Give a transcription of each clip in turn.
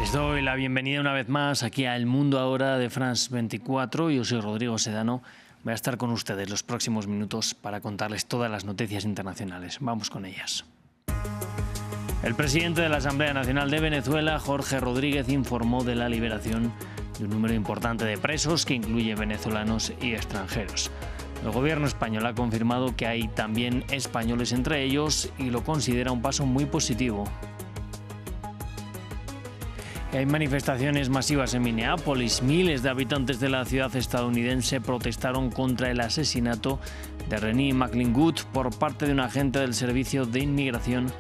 Les doy la bienvenida una vez más aquí a El Mundo Ahora de France 24. Yo soy Rodrigo Sedano. Voy a estar con ustedes los próximos minutos para contarles todas las noticias internacionales. Vamos con ellas. El presidente de la Asamblea Nacional de Venezuela, Jorge Rodríguez, informó de la liberación de un número importante de presos que incluye venezolanos y extranjeros. El gobierno español ha confirmado que hay también españoles entre ellos y lo considera un paso muy positivo. Hay manifestaciones masivas en Minneapolis. Miles de habitantes de la ciudad estadounidense protestaron contra el asesinato de René McLean-Good por parte de un agente del Servicio de Inmigración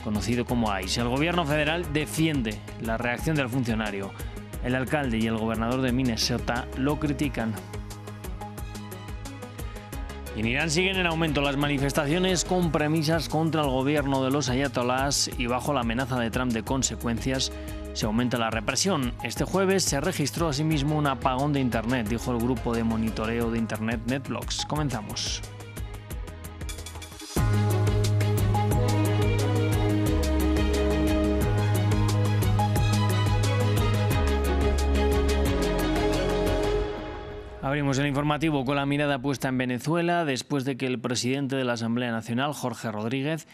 conocido como ICE. El gobierno federal defiende la reacción del funcionario. El alcalde y el gobernador de Minnesota lo critican. En Irán siguen en aumento las manifestaciones con premisas contra el gobierno de los ayatolás y bajo la amenaza de Trump de consecuencias se aumenta la represión. Este jueves se registró asimismo un apagón de Internet, dijo el grupo de monitoreo de Internet NetBlocks. Comenzamos. Abrimos el informativo con la mirada puesta en Venezuela después de que el presidente de la Asamblea Nacional, Jorge Rodríguez,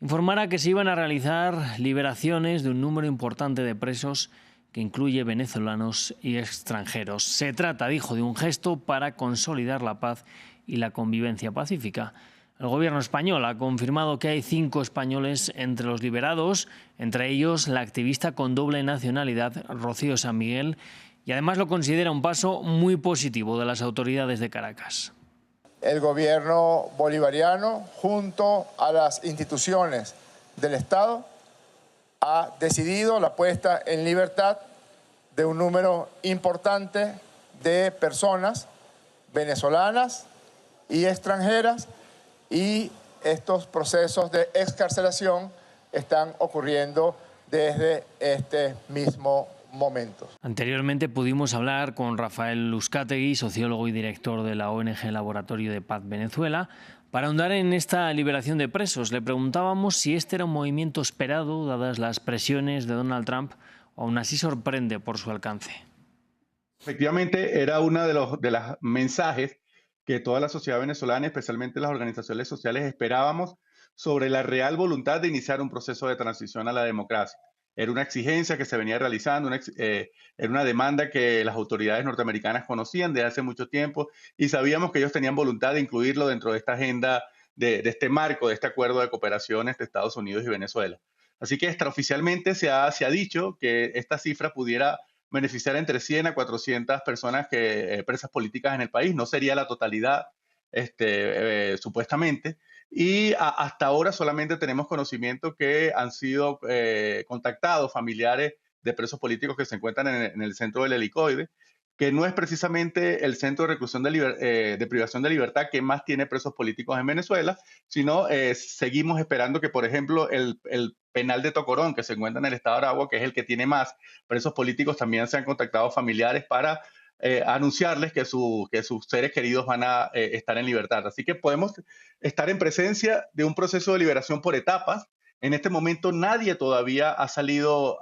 informara que se iban a realizar liberaciones de un número importante de presos que incluye venezolanos y extranjeros. Se trata, dijo, de un gesto para consolidar la paz y la convivencia pacífica. El gobierno español ha confirmado que hay 5 españoles entre los liberados, entre ellos la activista con doble nacionalidad, Rocío San Miguel, y además lo considera un paso muy positivo de las autoridades de Caracas. El gobierno bolivariano, junto a las instituciones del Estado, ha decidido la puesta en libertad de un número importante de personas venezolanas y extranjeras, y estos procesos de excarcelación están ocurriendo desde este mismo momento. Anteriormente pudimos hablar con Rafael Uzcategui, sociólogo y director de la ONG Laboratorio de Paz Venezuela, para ahondar en esta liberación de presos. Le preguntábamos si este era un movimiento esperado, dadas las presiones de Donald Trump, o aún así sorprende por su alcance. Efectivamente, era uno de los mensajes que toda la sociedad venezolana, especialmente las organizaciones sociales, esperábamos sobre la real voluntad de iniciar un proceso de transición a la democracia. Era una exigencia que se venía realizando, era una demanda que las autoridades norteamericanas conocían desde hace mucho tiempo y sabíamos que ellos tenían voluntad de incluirlo dentro de esta agenda, de este marco, de este acuerdo de cooperación entre Estados Unidos y Venezuela. Así que extraoficialmente se ha dicho que esta cifra pudiera beneficiar entre 100 a 400 personas presas políticas en el país. No sería la totalidad, supuestamente. Y hasta ahora solamente tenemos conocimiento que han sido contactados familiares de presos políticos que se encuentran en el centro del Helicoide, que no es precisamente el centro de reclusión de privación de libertad que más tiene presos políticos en Venezuela, sino seguimos esperando que, por ejemplo, el penal de Tocorón, que se encuentra en el estado de Aragua, que es el que tiene más presos políticos, también se han contactado familiares para anunciarles que sus seres queridos van a estar en libertad. Así que podemos estar en presencia de un proceso de liberación por etapas. En este momento nadie todavía ha salido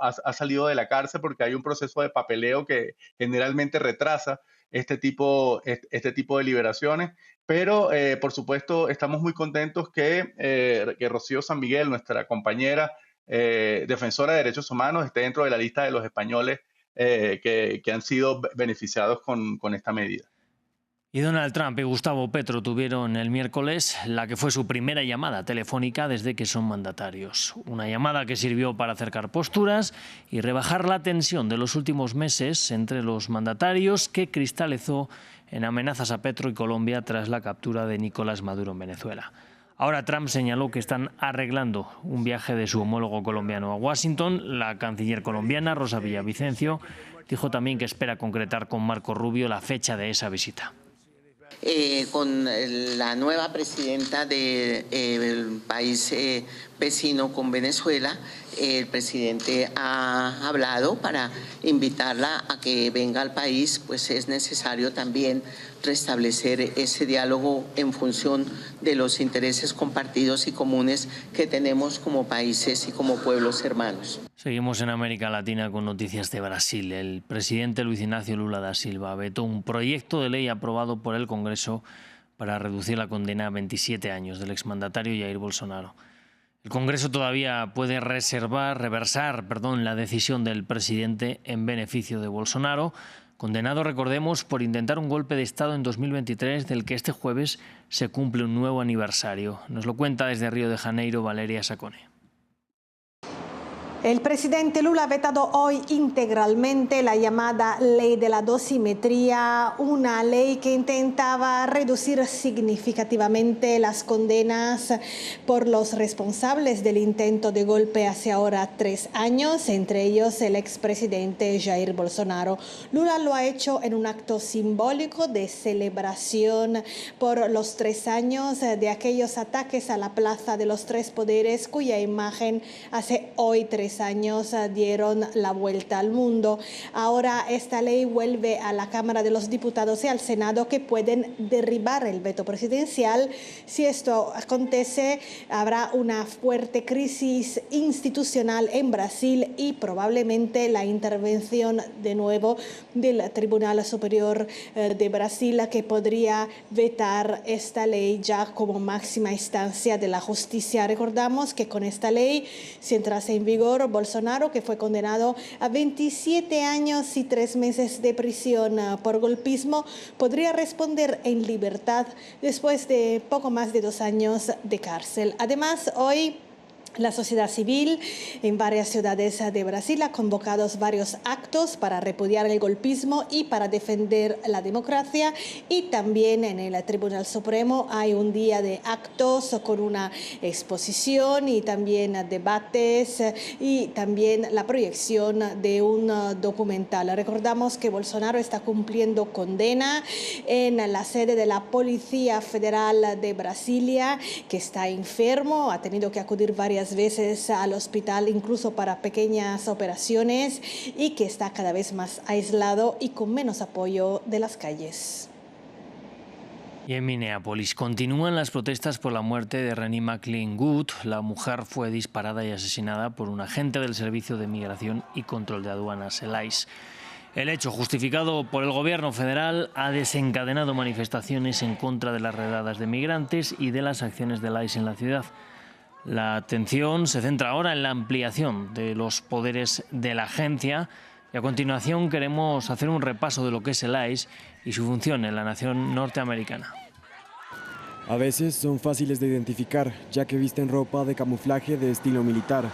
de la cárcel porque hay un proceso de papeleo que generalmente retrasa este tipo de liberaciones. Pero, por supuesto, estamos muy contentos que Rocío San Miguel, nuestra compañera defensora de derechos humanos, esté dentro de la lista de los españoles que han sido beneficiados con esta medida. Y Donald Trump y Gustavo Petro tuvieron el miércoles la que fue su primera llamada telefónica desde que son mandatarios. Una llamada que sirvió para acercar posturas y rebajar la tensión de los últimos meses entre los mandatarios, que cristalizó en amenazas a Petro y Colombia tras la captura de Nicolás Maduro en Venezuela. Ahora Trump señaló que están arreglando un viaje de su homólogo colombiano a Washington. La canciller colombiana, Rosa Villavicencio, dijo también que espera concretar con Marco Rubio la fecha de esa visita. Con la nueva presidenta del país vecino con Venezuela. El presidente ha hablado para invitarla a que venga al país, pues es necesario también restablecer ese diálogo en función de los intereses compartidos y comunes que tenemos como países y como pueblos hermanos. Seguimos en América Latina con noticias de Brasil. El presidente Luis Ignacio Lula da Silva vetó un proyecto de ley aprobado por el Congreso para reducir la condena a 27 años del exmandatario Jair Bolsonaro. El Congreso todavía puede reversar la decisión del presidente en beneficio de Bolsonaro, condenado, recordemos, por intentar un golpe de Estado en 2023, del que este jueves se cumple un nuevo aniversario. Nos lo cuenta desde Río de Janeiro Valeria Sacone. El presidente Lula ha vetado hoy integralmente la llamada Ley de la Dosimetría, una ley que intentaba reducir significativamente las condenas por los responsables del intento de golpe hace ahora 3 años, entre ellos el expresidente Jair Bolsonaro. Lula lo ha hecho en un acto simbólico de celebración por los 3 años de aquellos ataques a la Plaza de los Tres Poderes, cuya imagen hace hoy 3 años dieron la vuelta al mundo. Ahora esta ley vuelve a la Cámara de los Diputados y al Senado, que pueden derribar el veto presidencial. Si esto acontece, habrá una fuerte crisis institucional en Brasil y probablemente la intervención de nuevo del Tribunal Superior de Brasil, que podría vetar esta ley ya como máxima instancia de la justicia. Recordamos que con esta ley, si entrase en vigor, Bolsonaro, que fue condenado a 27 años y 3 meses de prisión por golpismo, podría responder en libertad después de poco más de 2 años de cárcel. Además, hoy la sociedad civil en varias ciudades de Brasil ha convocado varios actos para repudiar el golpismo y para defender la democracia, y también en el Tribunal Supremo hay un día de actos con una exposición y también debates y también la proyección de un documental. Recordamos que Bolsonaro está cumpliendo condena en la sede de la Policía Federal de Brasilia, que está enfermo, ha tenido que acudir varias veces al hospital, incluso para pequeñas operaciones, y que está cada vez más aislado y con menos apoyo de las calles. Y en Minneapolis continúan las protestas por la muerte de Renee McLean Good. La mujer fue disparada y asesinada por un agente del Servicio de Migración y Control de Aduanas, el ICE. El hecho, justificado por el gobierno federal, ha desencadenado manifestaciones en contra de las redadas de migrantes y de las acciones del ICE en la ciudad. La atención se centra ahora en la ampliación de los poderes de la agencia, y a continuación queremos hacer un repaso de lo que es el ICE y su función en la nación norteamericana. A veces son fáciles de identificar, ya que visten ropa de camuflaje de estilo militar.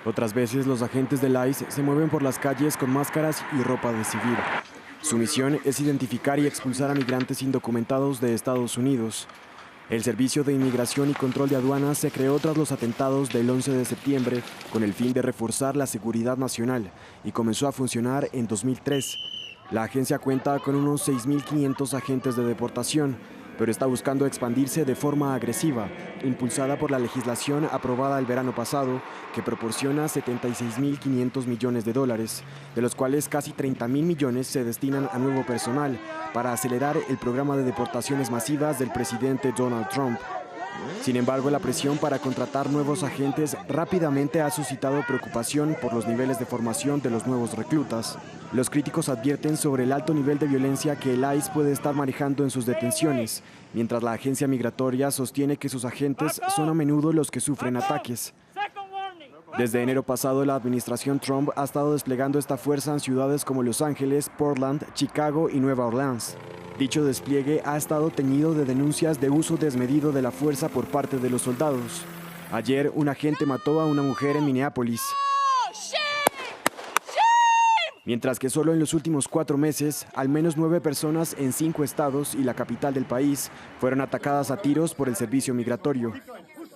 Otras veces los agentes del ICE se mueven por las calles con máscaras y ropa de civil. Su misión es identificar y expulsar a migrantes indocumentados de Estados Unidos. El Servicio de Inmigración y Control de Aduanas se creó tras los atentados del 11 de septiembre con el fin de reforzar la seguridad nacional y comenzó a funcionar en 2003. La agencia cuenta con unos 6.500 agentes de deportación, pero está buscando expandirse de forma agresiva, impulsada por la legislación aprobada el verano pasado, que proporciona $76.500 millones, de los cuales casi 30.000 millones se destinan a nuevo personal para acelerar el programa de deportaciones masivas del presidente Donald Trump. Sin embargo, la presión para contratar nuevos agentes rápidamente ha suscitado preocupación por los niveles de formación de los nuevos reclutas. Los críticos advierten sobre el alto nivel de violencia que el ICE puede estar manejando en sus detenciones, mientras la agencia migratoria sostiene que sus agentes son a menudo los que sufren ataques. Desde enero pasado, la administración Trump ha estado desplegando esta fuerza en ciudades como Los Ángeles, Portland, Chicago y Nueva Orleans. Dicho despliegue ha estado teñido de denuncias de uso desmedido de la fuerza por parte de los soldados. Ayer, un agente mató a una mujer en Minneapolis. Mientras que solo en los últimos 4 meses, al menos 9 personas en 5 estados y la capital del país fueron atacadas a tiros por el servicio migratorio.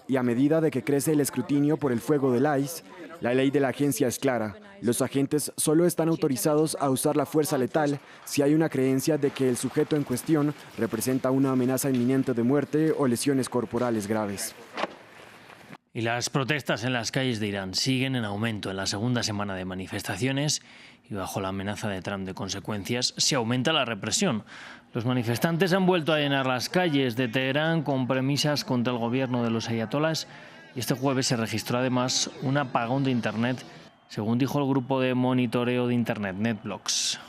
Y a medida de que crece el escrutinio por el fuego del ICE, la ley de la agencia es clara. Los agentes solo están autorizados a usar la fuerza letal si hay una creencia de que el sujeto en cuestión representa una amenaza inminente de muerte o lesiones corporales graves. Y las protestas en las calles de Irán siguen en aumento en la segunda semana de manifestaciones y bajo la amenaza de Trump de consecuencias se aumenta la represión. Los manifestantes han vuelto a llenar las calles de Teherán con premisas contra el gobierno de los ayatolás y este jueves se registró además un apagón de Internet, según dijo el grupo de monitoreo de Internet NetBlocks.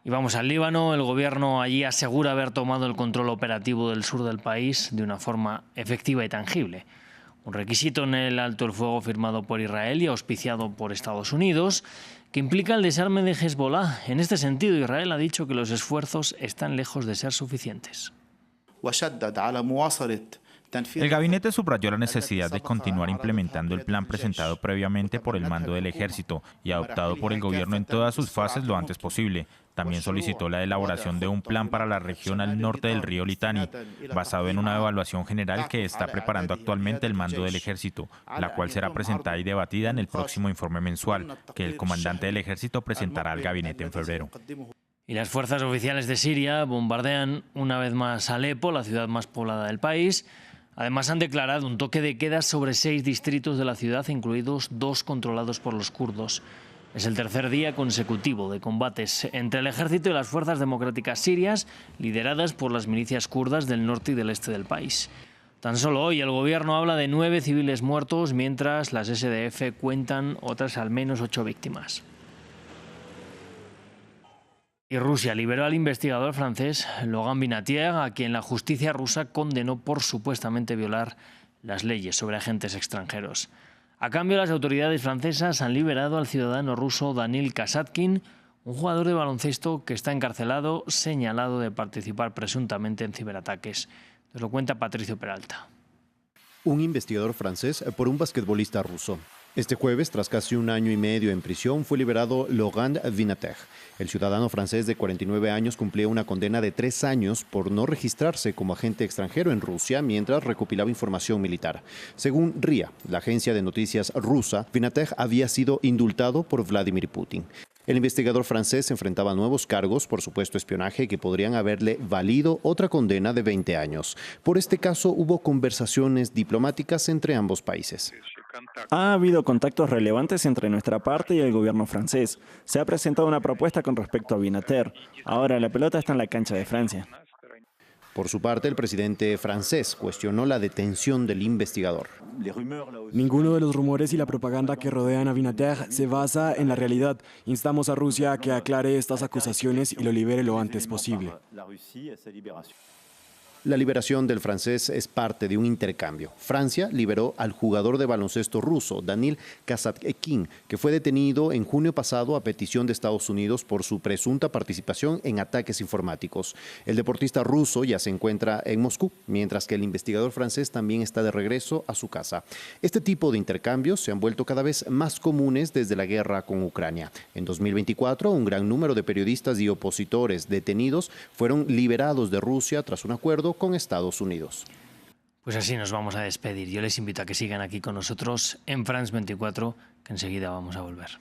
Y vamos al Líbano. El gobierno allí asegura haber tomado el control operativo del sur del país de una forma efectiva y tangible. Un requisito en el alto el fuego firmado por Israel y auspiciado por Estados Unidos, que implica el desarme de Hezbollah. En este sentido, Israel ha dicho que los esfuerzos están lejos de ser suficientes. El gabinete subrayó la necesidad de continuar implementando el plan presentado previamente por el mando del ejército y adoptado por el gobierno en todas sus fases lo antes posible. También solicitó la elaboración de un plan para la región al norte del río Litani, basado en una evaluación general que está preparando actualmente el mando del ejército, la cual será presentada y debatida en el próximo informe mensual, que el comandante del ejército presentará al gabinete en febrero. Y las fuerzas oficiales de Siria bombardean una vez más Alepo, la ciudad más poblada del país. Además, han declarado un toque de queda sobre 6 distritos de la ciudad, incluidos 2 controlados por los kurdos. Es el tercer día consecutivo de combates entre el ejército y las fuerzas democráticas sirias, lideradas por las milicias kurdas del norte y del este del país. Tan solo hoy el gobierno habla de 9 civiles muertos, mientras las SDF cuentan otras al menos 8 víctimas. Y Rusia liberó al investigador francés Logan Vinatier, a quien la justicia rusa condenó por supuestamente violar las leyes sobre agentes extranjeros. A cambio, las autoridades francesas han liberado al ciudadano ruso Danil Kasatkin, un jugador de baloncesto que está encarcelado, señalado de participar presuntamente en ciberataques. Nos lo cuenta Patricio Peralta. Un investigador francés por un basquetbolista ruso. Este jueves, tras casi un año y medio en prisión, fue liberado Logan Vinatier. El ciudadano francés de 49 años cumplía una condena de 3 años por no registrarse como agente extranjero en Rusia mientras recopilaba información militar. Según RIA, la agencia de noticias rusa, Vinatier había sido indultado por Vladimir Putin. El investigador francés enfrentaba nuevos cargos por supuesto espionaje que podrían haberle valido otra condena de 20 años. Por este caso hubo conversaciones diplomáticas entre ambos países. Ha habido contactos relevantes entre nuestra parte y el gobierno francés. Se ha presentado una propuesta con respecto a Vinatier. Ahora la pelota está en la cancha de Francia. Por su parte, el presidente francés cuestionó la detención del investigador. Ninguno de los rumores y la propaganda que rodean a Vinatier se basa en la realidad. Instamos a Rusia a que aclare estas acusaciones y lo libere lo antes posible. La liberación del francés es parte de un intercambio. Francia liberó al jugador de baloncesto ruso, Danil Kasatkin, que fue detenido en junio pasado a petición de Estados Unidos por su presunta participación en ataques informáticos. El deportista ruso ya se encuentra en Moscú, mientras que el investigador francés también está de regreso a su casa. Este tipo de intercambios se han vuelto cada vez más comunes desde la guerra con Ucrania. En 2024, un gran número de periodistas y opositores detenidos fueron liberados de Rusia tras un acuerdo con Estados Unidos. Pues así nos vamos a despedir. Yo les invito a que sigan aquí con nosotros en France 24, que enseguida vamos a volver.